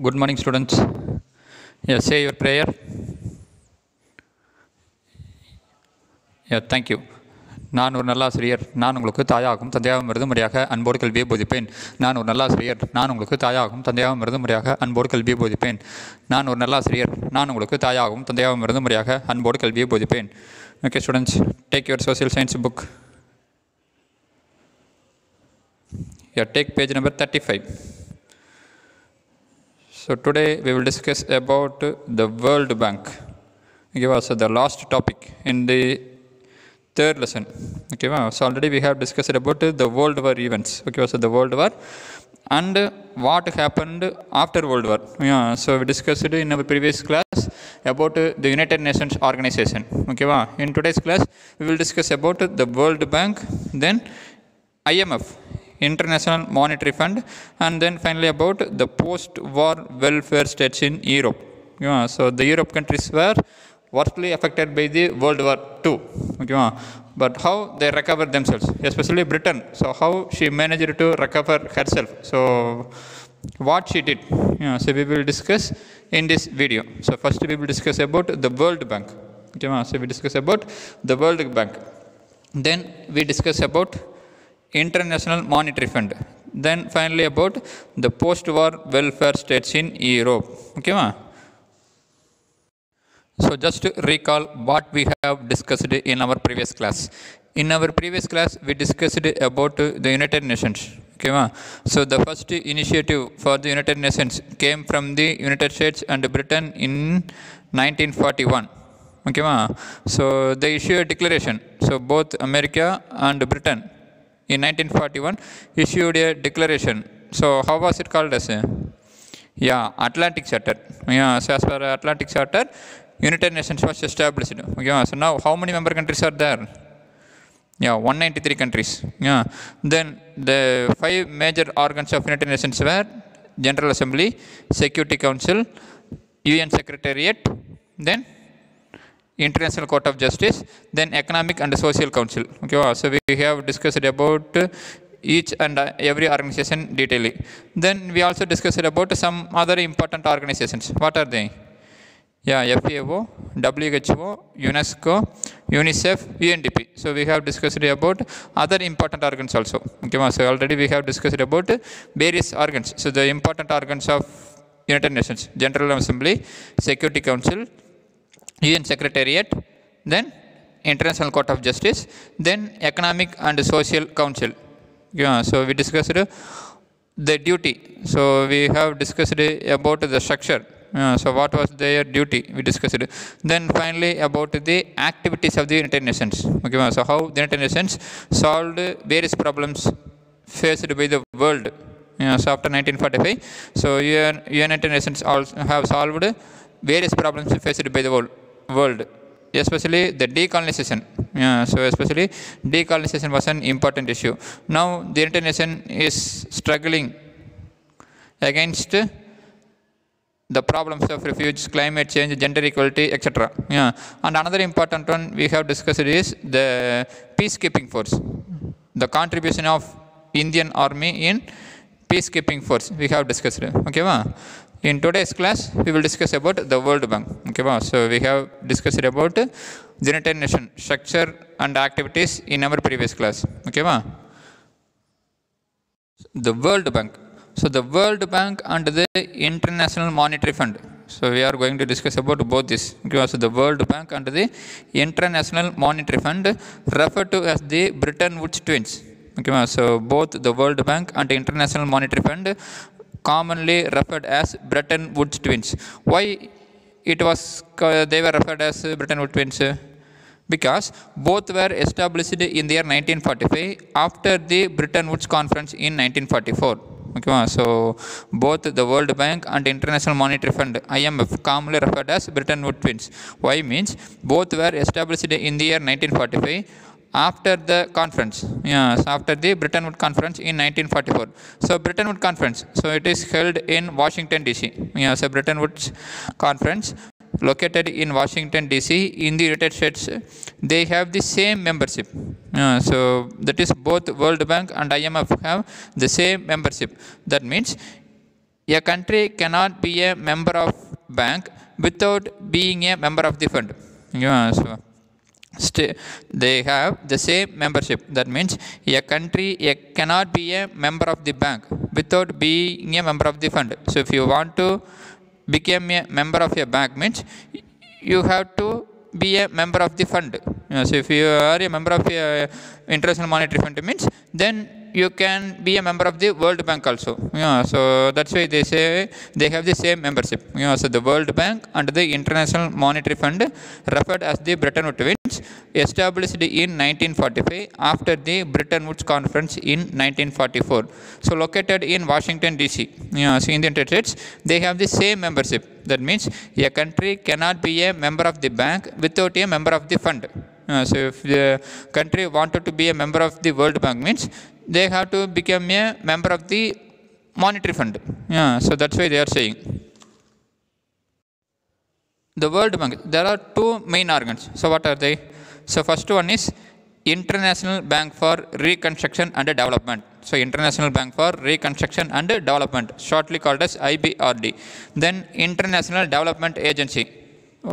Good morning, students. Yeah, say your prayer. Yeah, thank you. நான் ஒரு நல்லாசிரியர். நான் உங்களுக்கு தாயாகவும் தந்தையாகவும் இருந்து முறையாக அன்போடு கல்வியை போதிப்பேன். நான் ஒரு நல்லாசிரியர். நான் உங்களுக்கு தாயாகவும் தந்தையாகவும் இருந்து முறையாக அன்போடு கல்வியை போதிப்பேன். நான் ஒரு நல்லாசிரியர். நான் உங்களுக்கு தாயாகவும் தந்தையாகவும் இருந்து முறையாக அன்போடு கல்வியை போதிப்பேன். Okay, students, take your social science book. Yeah, take page number 35. So today we will discuss about the World Bank. Okay, so the last topic in the third lesson. Okay, so already we have discussed about the World War events. Okay, so the World War and what happened after World War. Yeah, so we discussed in our previous class about the United Nations organization. Okay, in today's class we will discuss about the World Bank, then IMF, International Monetary Fund, and then finally about the post-war welfare states in Europe. Yeah, so the Europe countries were worstly affected by the World War II. Okay, but how they recovered themselves, especially Britain. So how she managed to recover herself. So what she did. Yeah, so we will discuss in this video. So first we will discuss about the World Bank. Okay, so we discuss about the World Bank. Then we discuss about International Monetary Fund. Then finally about the post-war welfare states in Europe. Okay, so just to recall what we have discussed in our previous class. In our previous class, we discussed about the United Nations. Okay, so the first initiative for the United Nations came from the United States and Britain in 1941. Okay, so they issued a declaration. So both America and Britain in 1941 issued a declaration. So how was it called as? Yeah, Atlantic Charter. Yeah, so as per Atlantic Charter, United Nations was established. Yeah, so now how many member countries are there? Yeah, 193 countries. Yeah, then the 5 major organs of United Nations were General Assembly, Security Council, UN Secretariat, then International Court of Justice, then Economic and Social Council. Okay, so we have discussed about each and every organization detailedly. Then we also discussed about some other important organizations. What are they? Yeah, FAO, WHO, UNESCO, UNICEF, UNDP. So we have discussed about other important organs also. Okay, so already we have discussed about various organs. So the important organs of United Nations: General Assembly, Security Council, UN Secretariat, then International Court of Justice, then Economic and Social Council. Yeah, so we discussed the duty. So we have discussed about the structure. So what was their duty? We discussed. Then finally about the activities of the United Nations. Okay, so how the United Nations solved various problems faced by the world. Yeah, so after 1945, so United Nations also have solved various problems faced by the world, especially the decolonization. Yeah, so especially decolonization was an important issue. Now the United Nations is struggling against the problems of refuge, climate change, gender equality, etc. Yeah, and another important one we have discussed is the peacekeeping force, the contribution of Indian Army in peacekeeping force. We have discussed. Okay, in today's class we will discuss about the World Bank. Okay, so we have discussed about the United Nations structure and activities in our previous class. Okay, the World Bank. So the World Bank and the International Monetary Fund. So we are going to discuss about both this. Okay, so the World Bank and the International Monetary Fund referred to as the Bretton Woods twins. Okay, so both the World Bank and the International Monetary Fund commonly referred as Bretton Woods twins. Why it was they were referred as Bretton Woods twins? Because both were established in the year 1945 after the Bretton Woods Conference in 1944. Okay, so both the World Bank and International Monetary Fund (IMF) commonly referred as Bretton Woods twins. Why means both were established in the year 1945 after the conference. Yeah, so after the Bretton Woods Conference in 1944. So Bretton Woods Conference. So it is held in Washington DC. Yeah, so Bretton Woods Conference located in Washington DC in the United States, they have the same membership. So that is both World Bank and IMF have the same membership. That means A country cannot be a member of bank without being a member of the fund. Yeah, so they have the same membership. That means a country cannot be a member of the bank without being a member of the fund. So if you want to become a member of a bank means you have to be a member of the fund. So if you are a member of a International Monetary Fund means then you can be a member of the World Bank also. So that's why they say they have the same membership. So the World Bank and the International Monetary Fund, referred as the Bretton Woods, established in 1945 after the Bretton Woods Conference in 1944. So located in Washington DC. So in the United States, they have the same membership. That means a country cannot be a member of the bank without a member of the fund. So if the country wanted to be a member of the World Bank means they have to become a member of the monetary fund. So that's why they are saying. The World Bank, there are two main organs. So what are they? So first one is International Bank for Reconstruction and Development. So International Bank for Reconstruction and Development, shortly called as IBRD. Then International Development Agency.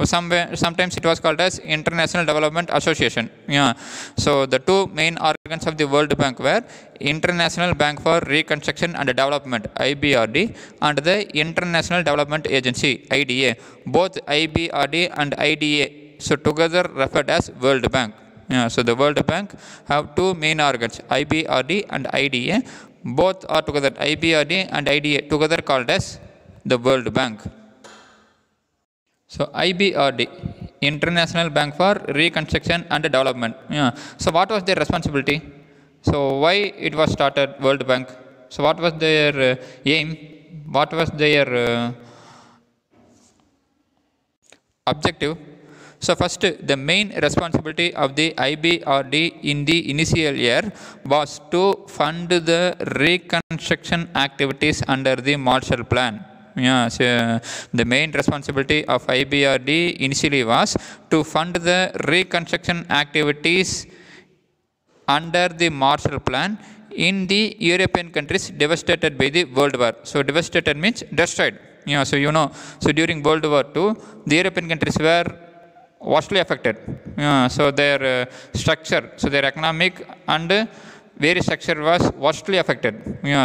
Sometimes it was called as International Development Association. So the two main organs of the World Bank were International Bank for Reconstruction and Development, IBRD, and the International Development Agency, IDA. Both IBRD and IDA, so together referred as World Bank. So the World Bank have two main organs, IBRD and IDA. Both are together, IBRD and IDA together called as the World Bank. So IBRD, International Bank for Reconstruction and Development. So what was their responsibility? So why it was started, World Bank? So what was their aim? What was their objective? So first, the main responsibility of the IBRD in the initial year was to fund the reconstruction activities under the Marshall Plan. So the main responsibility of IBRD initially was to fund the reconstruction activities under the Marshall Plan in the European countries devastated by the World War. So devastated means destroyed. So during World War II, the European countries were vastly affected. So their structure, so their economic and various structure was vastly affected.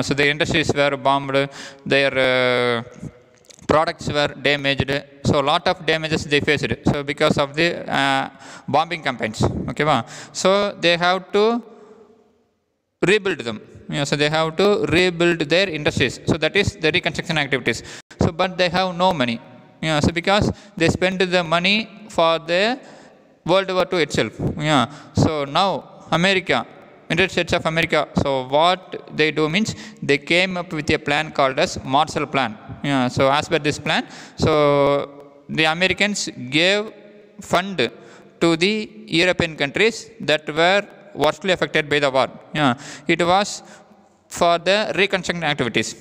So the industries were bombed, their products were damaged. So a lot of damages they faced. So because of the bombing campaigns. So they have to rebuild them. So they have to rebuild their industries. So that is the reconstruction activities. So but they have no money. So because they spend the money for the World War II itself. So now United States of America, so what they do means they came up with a plan called as Marshall Plan. So as per this plan, so the Americans gave fund to the European countries that were vastly affected by the war. It was for the reconstruction activities.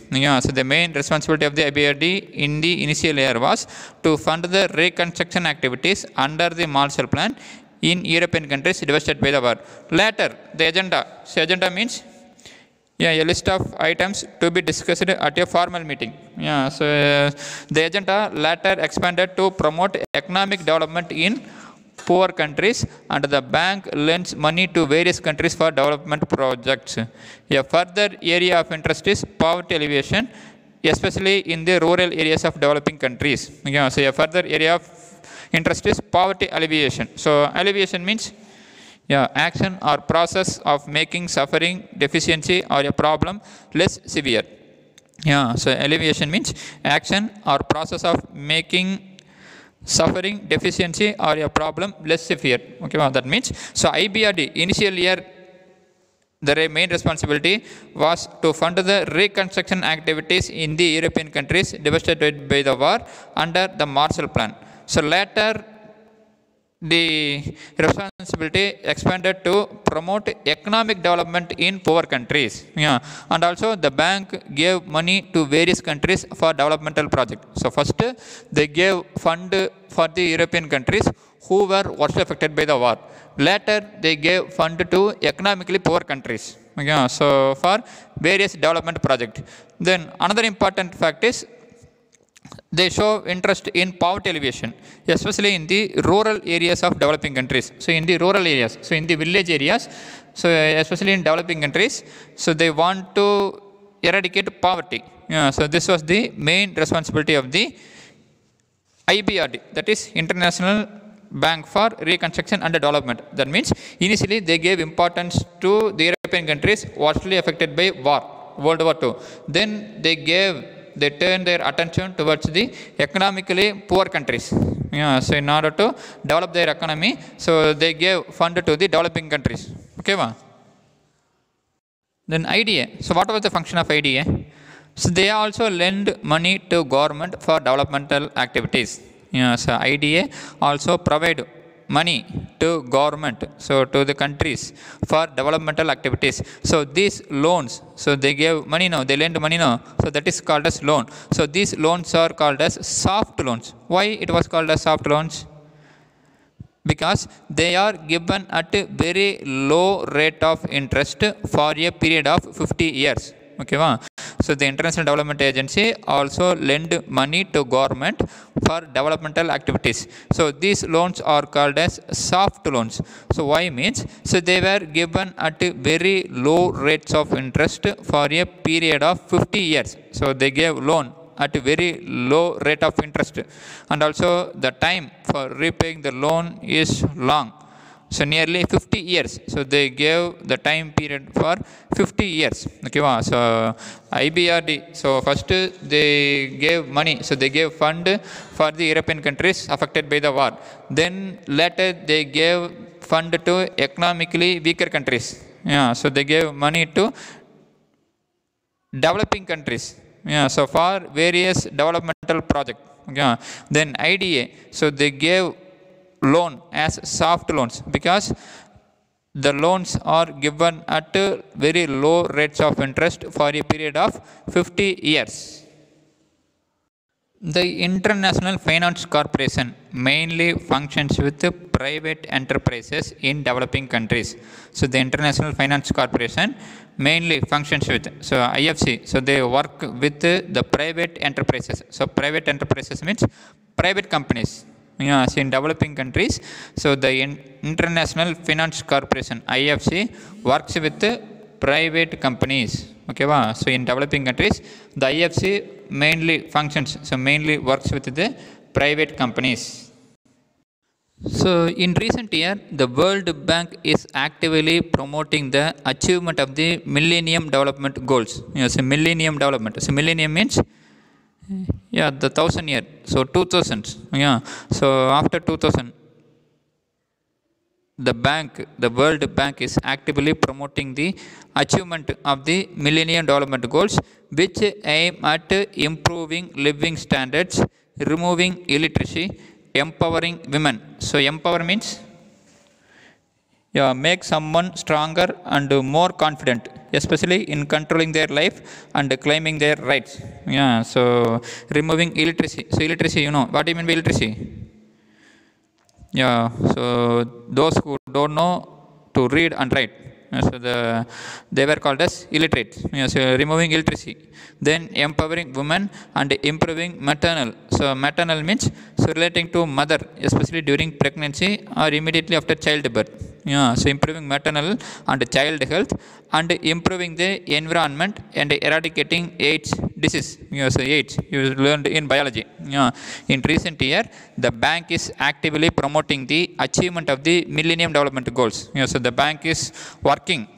So the main responsibility of the IBRD in the initial year was to fund the reconstruction activities under the Marshall Plan in European countries devastated by the war. Later, the agenda. So agenda means a list of items to be discussed at a formal meeting. So the agenda later expanded to promote economic development in poor countries, and the bank lends money to various countries for development projects. A further area of interest is poverty alleviation, especially in the rural areas of developing countries. So a further area of interest is poverty alleviation. So alleviation means action or process of making suffering, deficiency or a problem less severe. So alleviation means action or process of making suffering, deficiency or a problem less severe. That means so IBRD initial year, the main responsibility was to fund the reconstruction activities in the European countries devastated by the war under the Marshall Plan. So later the responsibility expanded to promote economic development in poor countries. And also the bank gave money to various countries for developmental projects. So first they gave fund for the European countries who were vastly affected by the war. Later they gave fund to economically poor countries. So for various development projects. Then another important fact is they show interest in poverty alleviation, especially in the rural areas of developing countries. So in the rural areas, so in the village areas, so especially in developing countries, so they want to eradicate poverty. Yeah, so this was the main responsibility of the IBRD, that is International Bank for Reconstruction and Development. That means initially they gave importance to the European countries vastly affected by war, World War II. Then they turned their attention towards the economically poor countries. Yeah, so in order to develop their economy, so they gave fund to the developing countries. Okay, va? Then IDA. So what was the function of IDA? So they also lend money to government for developmental activities. Yeah, so IDA also provide money to government, so to the countries for developmental activities. So these loans, so they gave money now, they lend money now, so that is called as loan. So these loans are called as soft loans. Why it was called as soft loans? Because they are given at a very low rate of interest for a period of 50 years. Okay, wow. So the International Development Agency also lend money to government for developmental activities. So these loans are called as soft loans. So why means, so they were given at very low rates of interest for a period of 50 years. So they gave loan at a very low rate of interest, and also the time for repaying the loan is long. So nearly 50 years. So they gave the time period for 50 years. Okay, wow. So IBRD. So first they gave money. So they gave fund for the European countries affected by the war. Then later they gave fund to economically weaker countries. Yeah. So they gave money to developing countries. Yeah. So for various developmental projects. Yeah. Then IDA. So they gave loan as soft loans because the loans are given at very low rates of interest for a period of 50 years. The International Finance Corporation mainly functions with private enterprises in developing countries. So the International Finance Corporation mainly functions with, so IFC, so they work with the private enterprises. So private enterprises means private companies. Yeah, so in developing countries, so the International Finance Corporation IFC works with private companies. Okay, wow. So in developing countries, the IFC mainly functions, so mainly works with the private companies. So in recent year, the World Bank is actively promoting the achievement of the Millennium Development Goals. Yeah, so Millennium Development. So Millennium means, yeah, the 1000 year. So 2000. Yeah. So after 2000, the World Bank is actively promoting the achievement of the Millennium Development Goals, which aim at improving living standards, removing illiteracy, empowering women. So empower means, yeah, make someone stronger and more confident, especially in controlling their life and claiming their rights. Yeah, so removing illiteracy. So illiteracy, you know, what do you mean by illiteracy? Yeah, so those who don't know to read and write, so they were called as illiterate. Yeah, so removing illiteracy. Then empowering women and improving maternal. So maternal means, so relating to mother, especially during pregnancy or immediately after childbirth. Yeah, so improving maternal and child health and improving the environment and eradicating AIDS disease. Yeah, so AIDS you learned in biology. Yeah, in recent year, the bank is actively promoting the achievement of the Millennium Development Goals. Yeah, so the bank is working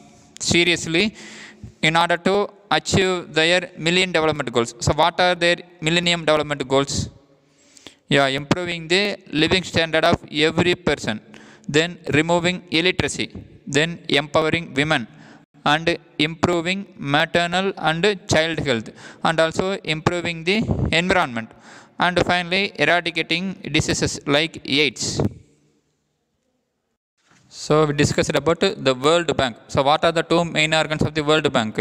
seriously in order to achieve their Millennium Development Goals. So what are their Millennium Development Goals? Yeah, improving the living standard of every person. Then removing illiteracy. Then empowering women and improving maternal and child health, and also improving the environment, and finally eradicating diseases like AIDS. So we discussed about the World Bank. So what are the two main organs of the World Bank?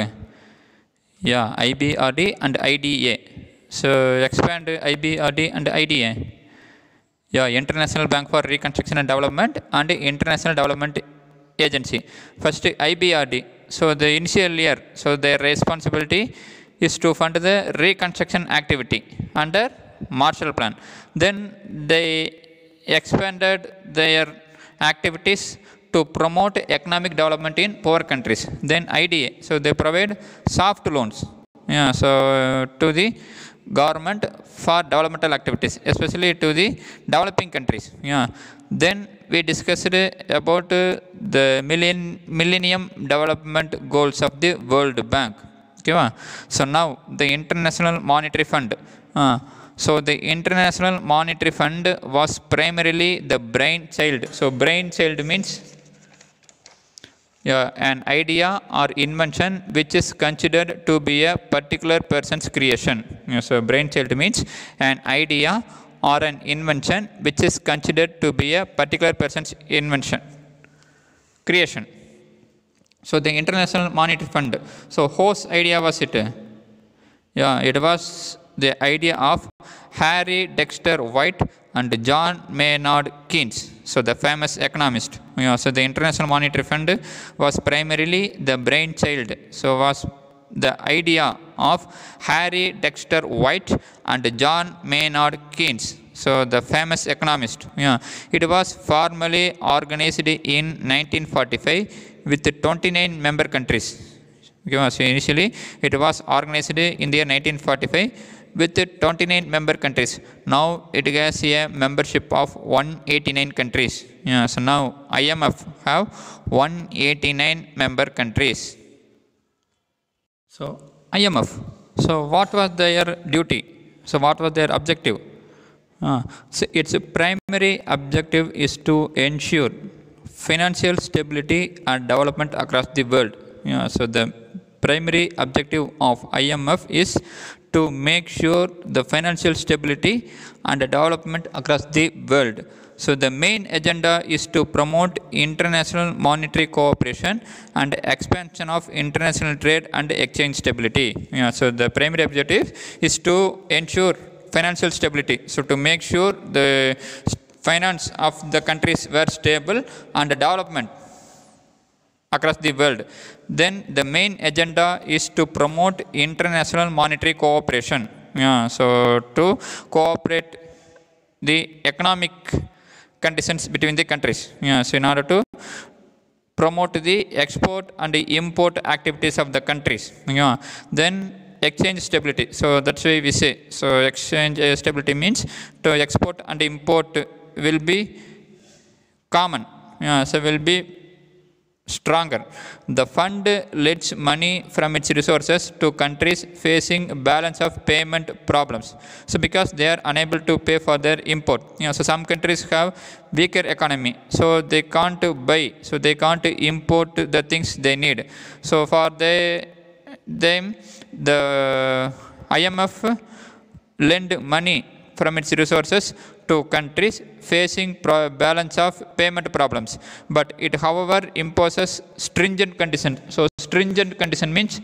Yeah, IBRD and IDA. So expand IBRD and IDA. Yeah, International Bank for Reconstruction and Development and International Development Agency. First IBRD. So the initial year, so their responsibility is to fund the reconstruction activity under Marshall Plan. Then they expanded their activities to promote economic development in poor countries. Then IDA, so they provide soft loans, to the government for developmental activities, especially to the developing countries. Then we discussed about the Millennium Development Goals of the World Bank. Okay, so now the International Monetary Fund. So the International Monetary Fund was primarily the brainchild. So brainchild means an idea or invention which is considered to be a particular person's creation. So brainchild means an idea or an invention which is considered to be a particular person's creation. So the International Monetary Fund. So whose idea was it? It was the idea of Harry Dexter White and John Maynard Keynes, so the famous economist. So the International Monetary Fund was primarily the brainchild. So was the idea of Harry Dexter White and John Maynard Keynes, so the famous economist. It was formally organized in 1945 with 29 member countries. So initially it was organized in the year 1945 with 29 member countries. Now it has a membership of 189 countries. So now IMF have 189 member countries. So IMF. So what was their duty? So what was their objective? So its primary objective is to ensure financial stability and development across the world. So the primary objective of IMF is to make sure the financial stability and development across the world. So the main agenda is to promote international monetary cooperation and expansion of international trade and exchange stability. So the primary objective is to ensure financial stability. So to make sure the finance of the countries were stable and development across the world. Then the main agenda is to promote international monetary cooperation. So to cooperate the economic conditions between the countries. So in order to promote the export and the import activities of the countries. Then exchange stability. So that's why we say, so exchange stability means to export and import will be common. So will be stronger. The fund lends money from its resources to countries facing balance of payment problems. So because they are unable to pay for their import. So some countries have weaker economy, so they can't buy, so they can't import the things they need. So for them, the IMF lend money from its resources to countries facing balance of payment problems. But it, however, imposes stringent conditions. So stringent condition means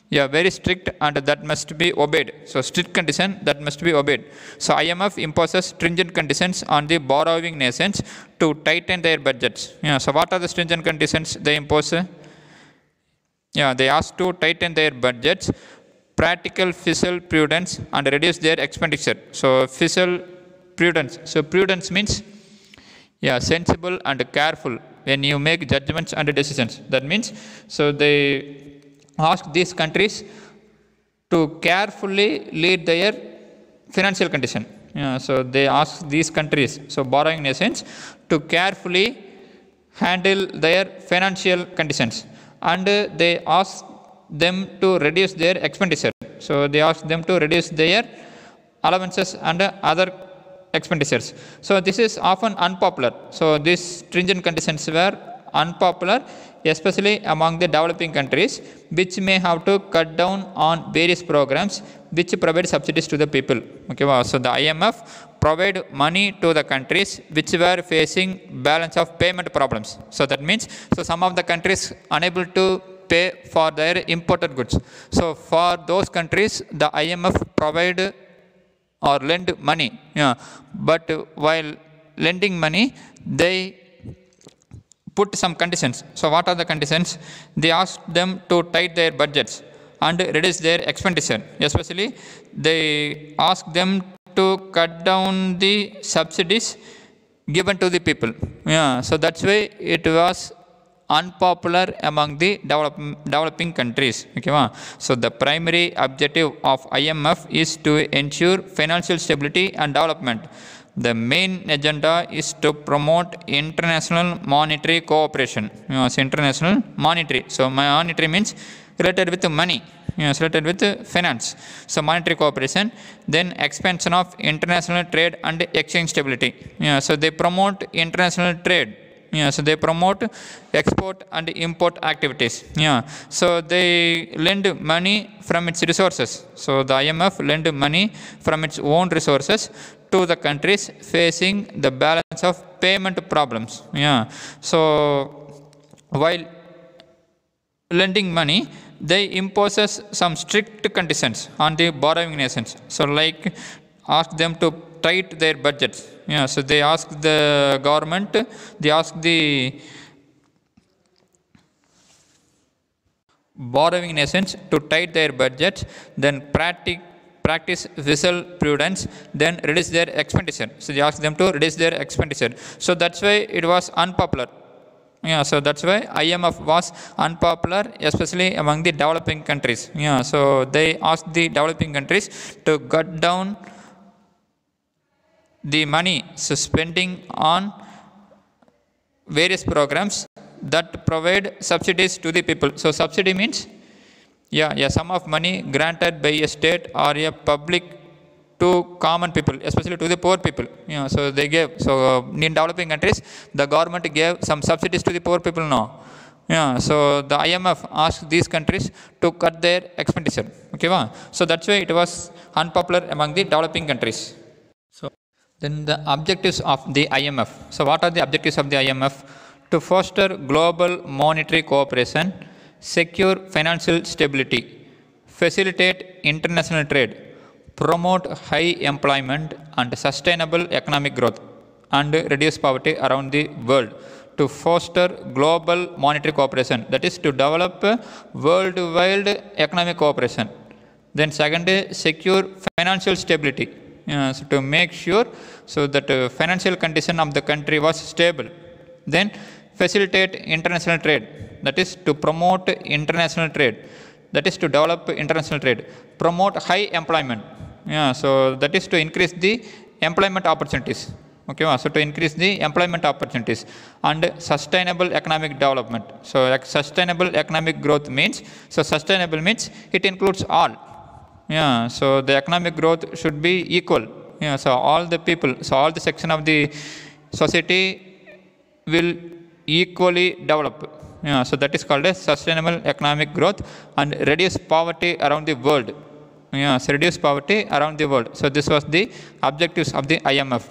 very strict and that must be obeyed. So strict condition that must be obeyed. So IMF imposes stringent conditions on the borrowing nations to tighten their budgets. So what are the stringent conditions they impose? They ask to tighten their budgets, practical fiscal prudence and reduce their expenditure. So fiscal prudence. So prudence means sensible and careful when you make judgments and decisions. That means, so they ask these countries to carefully lead their financial condition. So they ask these countries, so borrowing nations, to carefully handle their financial conditions, and they ask them to reduce their expenditure. So they ask them to reduce their allowances and other expenditures. So this is often unpopular. So these stringent conditions were unpopular, especially among the developing countries, which may have to cut down on various programs which provide subsidies to the people. Okay, wow. So the IMF provide money to the countries which were facing balance of payment problems. So that means, so some of the countries unable to pay for their imported goods. So for those countries, the IMF provide or lend money. But while lending money, they put some conditions. So what are the conditions? They ask them to tighten their budgets and reduce their expenditure. Especially, they ask them to cut down the subsidies given to the people. Yeah, so that's why it was unpopular among the developing countries. Okay, so the primary objective of IMF is to ensure financial stability and development. The main agenda is to promote international monetary cooperation. So international monetary. So monetary means related with money. Related with finance. So monetary cooperation, then expansion of international trade and exchange stability. So they promote international trade. So they promote export and import activities. So they lend money from its resources. So the IMF lend money from its own resources to the countries facing the balance of payment problems. So while lending money, they imposes some strict conditions on the borrowing nations. So like ask them to tight their budgets. So they ask the government, they ask the borrowing nations to tight their budgets, then practice fiscal prudence, then reduce their expenditure. So they ask them to reduce their expenditure. So that's why it was unpopular. So that's why IMF was unpopular, especially among the developing countries. So they asked the developing countries to cut down the money spending on various programs that provide subsidies to the people. So subsidy means a sum of money granted by a state or a public to common people, especially to the poor people. So they gave. So in developing countries, the government gave some subsidies to the poor people now. So the IMF asked these countries to cut their expenditure. Okay, so that's why it was unpopular among the developing countries. So then the objectives of the IMF. So what are the objectives of the IMF? To foster global monetary cooperation, secure financial stability, facilitate international trade, promote high employment and sustainable economic growth, and reduce poverty around the world. To foster global monetary cooperation, that is to develop worldwide economic cooperation. Then second, secure financial stability. So to make sure so that financial condition of the country was stable. Then facilitate international trade, that is to promote international trade, that is to develop international trade. Promote high employment. So that is to increase the employment opportunities. Okay, so to increase the employment opportunities and sustainable economic development. So sustainable economic growth means, so sustainable means it includes all. So the economic growth should be equal. So all the people, so all the section of the society will equally develop. So that is called as sustainable economic growth and reduce poverty around the world. So reduce poverty around the world. So this was the objectives of the IMF.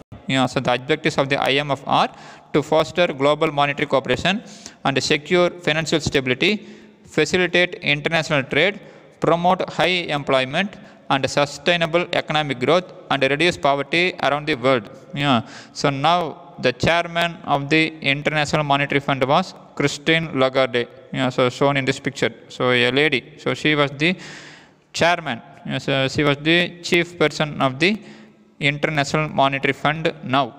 So the objectives of the IMF are to foster global monetary cooperation and secure financial stability, facilitate international trade, promote high employment and sustainable economic growth, and reduce poverty around the world. So now the chairman of the International Monetary Fund was Christine Lagarde. So shown in this picture. So a lady. So she was the chairman. So she was the chief person of the International Monetary Fund now.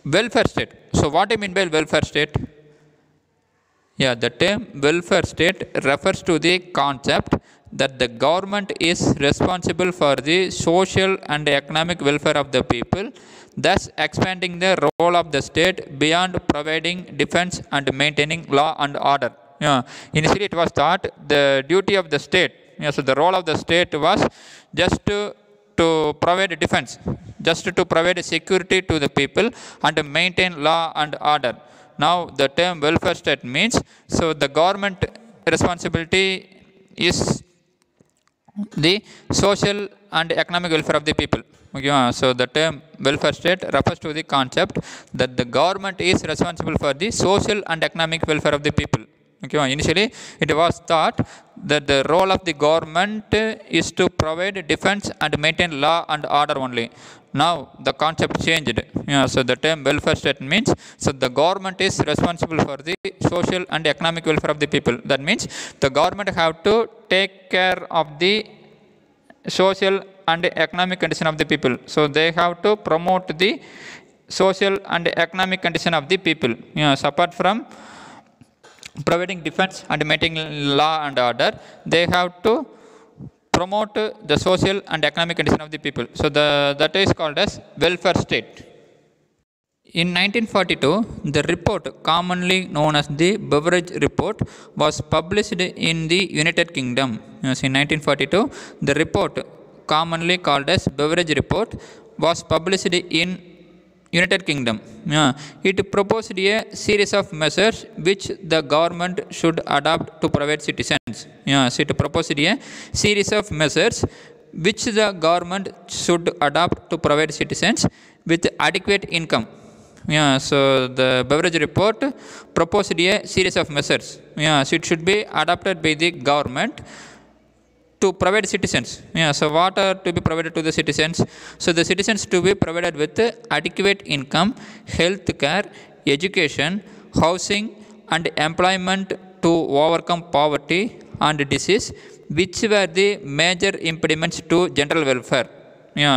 Welfare state. So what I mean by welfare state? The term welfare state refers to the concept that the government is responsible for the social and economic welfare of the people, thus expanding the role of the state beyond providing defense and maintaining law and order. Initially it was thought the duty of the state, so the role of the state was just to provide defense, just to provide security to the people and maintain law and order. Now the term welfare state means, so the government responsibility is the social and economic welfare of the people. So the term welfare state refers to the concept that the government is responsible for the social and economic welfare of the people. Okay, initially it was thought that the role of the government is to provide defense and maintain law and order only. Now the concept changed. So the term welfare state means, so the government is responsible for the social and economic welfare of the people. That means the government have to take care of the social and economic condition of the people. So they have to promote the social and economic condition of the people. So apart from providing defense and maintaining law and order, they have to promote the social and economic condition of the people. So that is called as welfare state. In 1942, the report commonly known as the Beveridge Report was published in the United Kingdom. Yes, in 1942, the report commonly called as Beveridge Report was published in United Kingdom. It proposed a series of measures which the government should adopt to private citizens. So it proposed a series of measures which the government should adopt to private citizens with adequate income. So the Beveridge Report proposed a series of measures. So it should be adopted by the government to private citizens. So what are to be provided to the citizens? So the citizens to be provided with adequate income, health care, education, housing and employment to overcome poverty and disease, which were the major impediments to general welfare.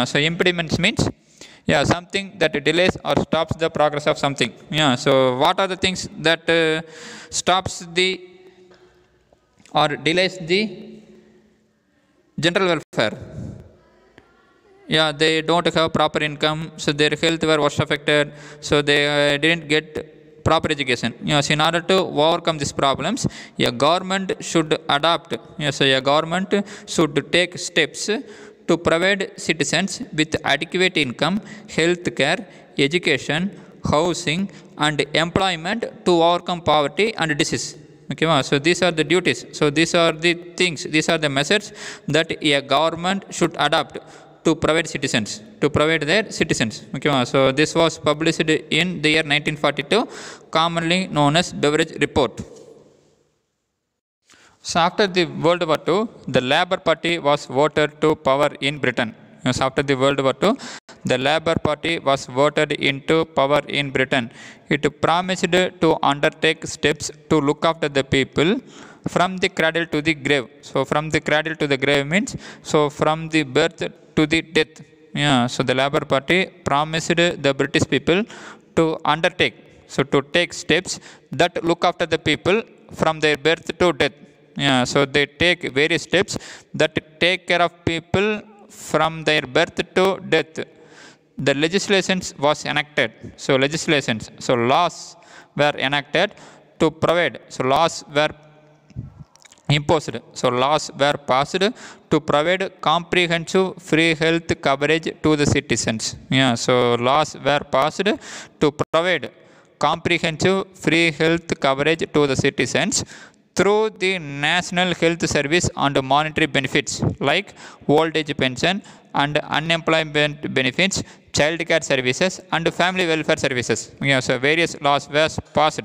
So impediments means something that delays or stops the progress of something. So what are the things that stops the or delays the general welfare? They don't have proper income, so their health were worse affected, so they didn't get proper education. So in order to overcome these problems, a government should adopt. So a government should take steps to provide citizens with adequate income, health care, education, housing and employment to overcome poverty and disease. Okay, so these are the duties. So these are the things, these are the measures that a government should adopt to provide citizens, to provide their citizens. Okay, so this was published in the year 1942, commonly known as Beveridge Report. So after the World War II, the Labour Party was voted to power in Britain. So after the World War II, the Labour Party was voted into power in Britain. It promised to undertake steps to look after the people from the cradle to the grave. So from the cradle to the grave means, so from the birth to the death. So the Labour Party promised the British people to undertake, so to take steps that look after the people from their birth to death. So they take various steps that take care of people from their birth to death. The legislations was enacted. So legislations, so laws were enacted to provide. So laws were imposed. So laws were passed to provide comprehensive free health coverage to the citizens. So laws were passed to provide comprehensive free health coverage to the citizens through the National Health Service and monetary benefits like old age pension and unemployment benefits, child care services and family welfare services. So various laws were passed.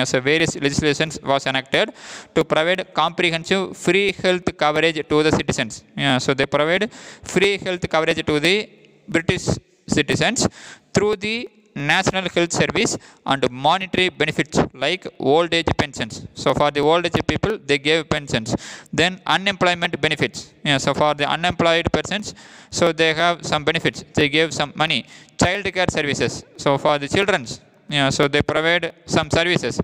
So various legislations was enacted to provide comprehensive free health coverage to the citizens. So they provide free health coverage to the British citizens through the National Health Service and monetary benefits like old age pensions. So for the old age people, they gave pensions. Then unemployment benefits. So for the unemployed persons, so they have some benefits. They gave some money. Child care services. So for the children, so they provide some services.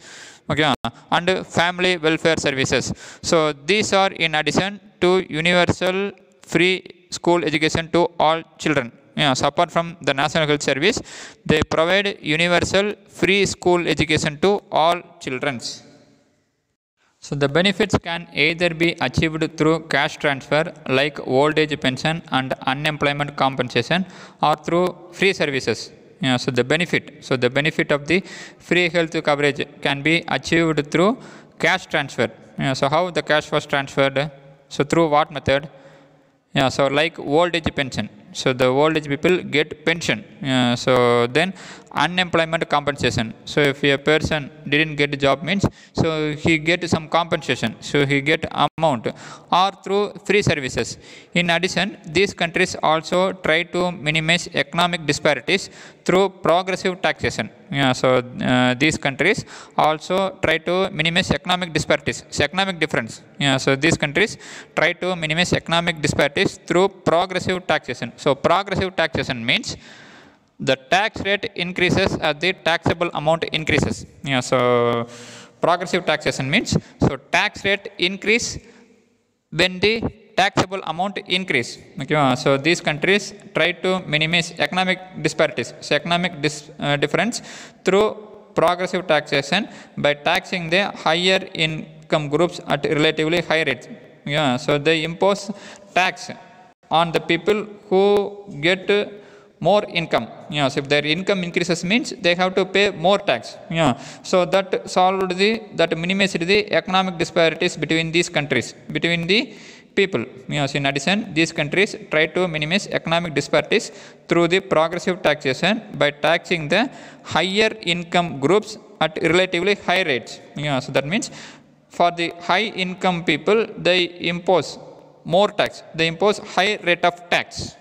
Okay, and family welfare services. So these are in addition to universal free school education to all children. So apart from the National Health Service, they provide universal free school education to all children. So the benefits can either be achieved through cash transfer like old age pension and unemployment compensation, or through free services. So the benefit of the free health coverage can be achieved through cash transfer. So how the cash was transferred? So through what method? So like old age pension. So the old age people get pension. So then unemployment compensation. So if a person didn't get a job means, so he get some compensation. So he get amount or through free services. In addition, these countries also try to minimize economic disparities through progressive taxation. So these countries also try to minimize economic disparities. So economic difference. So these countries try to minimize economic disparities through progressive taxation. So progressive taxation means the tax rate increases as the taxable amount increases. So progressive taxation means, so tax rate increase when the taxable amount increase. So these countries try to minimize economic disparities, so economic difference through progressive taxation by taxing the higher income groups at relatively high rates. So they impose tax on the people who get more income. So if their income increases means they have to pay more tax. So that minimized the economic disparities between these countries, between the people. So in addition, these countries try to minimize economic disparities through the progressive taxation by taxing the higher income groups at relatively high rates. So that means for the high income people, they impose more tax. They impose high rate of tax.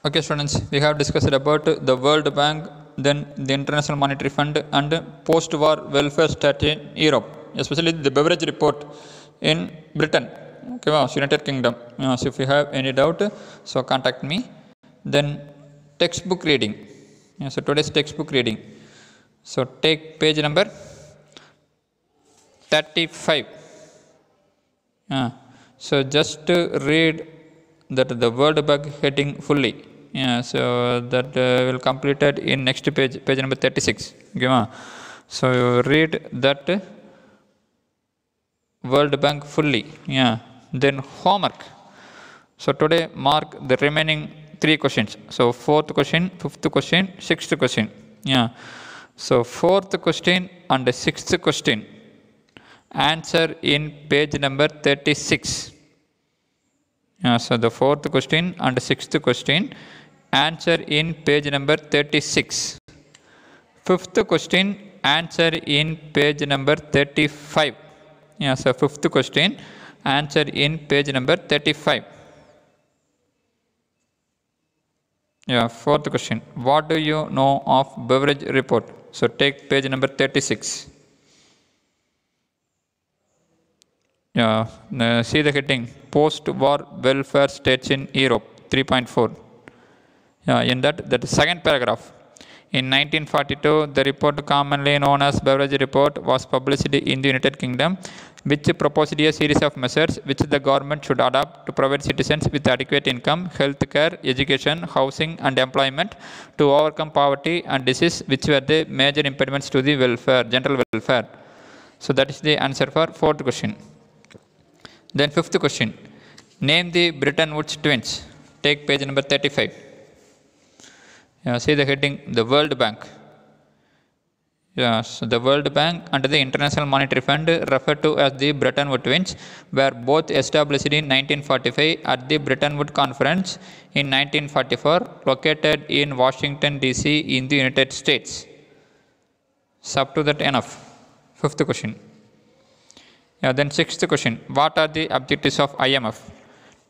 Okay, students, we have discussed about the World Bank, then the International Monetary Fund, and post-war welfare state in Europe, especially the Beveridge report in Britain, okay, United Kingdom. So if you have any doubt, so contact me. Then textbook reading. So today's textbook reading. So take page number 35. So just read that the World Bank heading fully. So that will completed in next page, page number 36. Okay, so you read that World Bank fully. Then homework. So today mark the remaining 3 questions. So 4th question, 5th question, 6th question. So 4th question and 6th question answer in page number 36. So the 4th question and 6th question answer in page number 36. 5th question answer in page number 35. So 5th question answer in page number 35. 4th question. What do you know of Beveridge report? So take page number 36. See the heading, post-war welfare states in Europe, 3.4. In that second paragraph. In 1942, the report commonly known as Beveridge report was published in the United Kingdom, which proposed a series of measures which the government should adopt to provide citizens with adequate income, health care, education, housing and employment to overcome poverty and disease, which were the major impediments to the welfare, general welfare. So that is the answer for 4th question. Then 5th question. Name the Bretton Woods twins. Take page number 35. See the heading, the World Bank. So the World Bank and the International Monetary Fund, referred to as the Bretton Woods twins, were both established in 1945 at the Bretton Woods Conference in 1944, located in Washington, D.C. in the United States. So up to that enough. 5th question. Then 6th question. What are the objectives of IMF?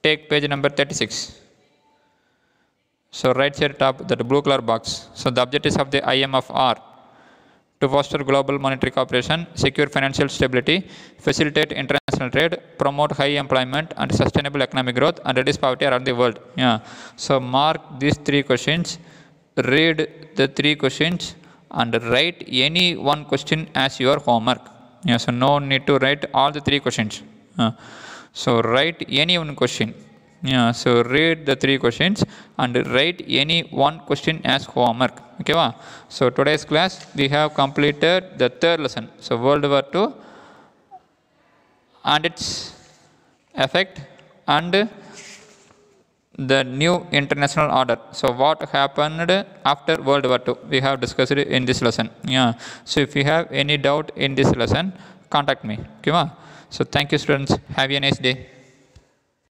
Take page number 36. So right here top, that blue color box. So the objectives of the IMF are to foster global monetary cooperation, secure financial stability, facilitate international trade, promote high employment and sustainable economic growth, and reduce poverty around the world. So mark these 3 questions, read the 3 questions and write any one question as your homework. So no need to write all the 3 questions. So write any one question. So read the 3 questions and write any one question as homework. Okay, so today's class we have completed the 3rd lesson. So World War II and its effect and the new international order. So what happened after World War II, we have discussed it in this lesson. So if you have any doubt in this lesson, contact me. Okay, so thank you students. Have a nice day.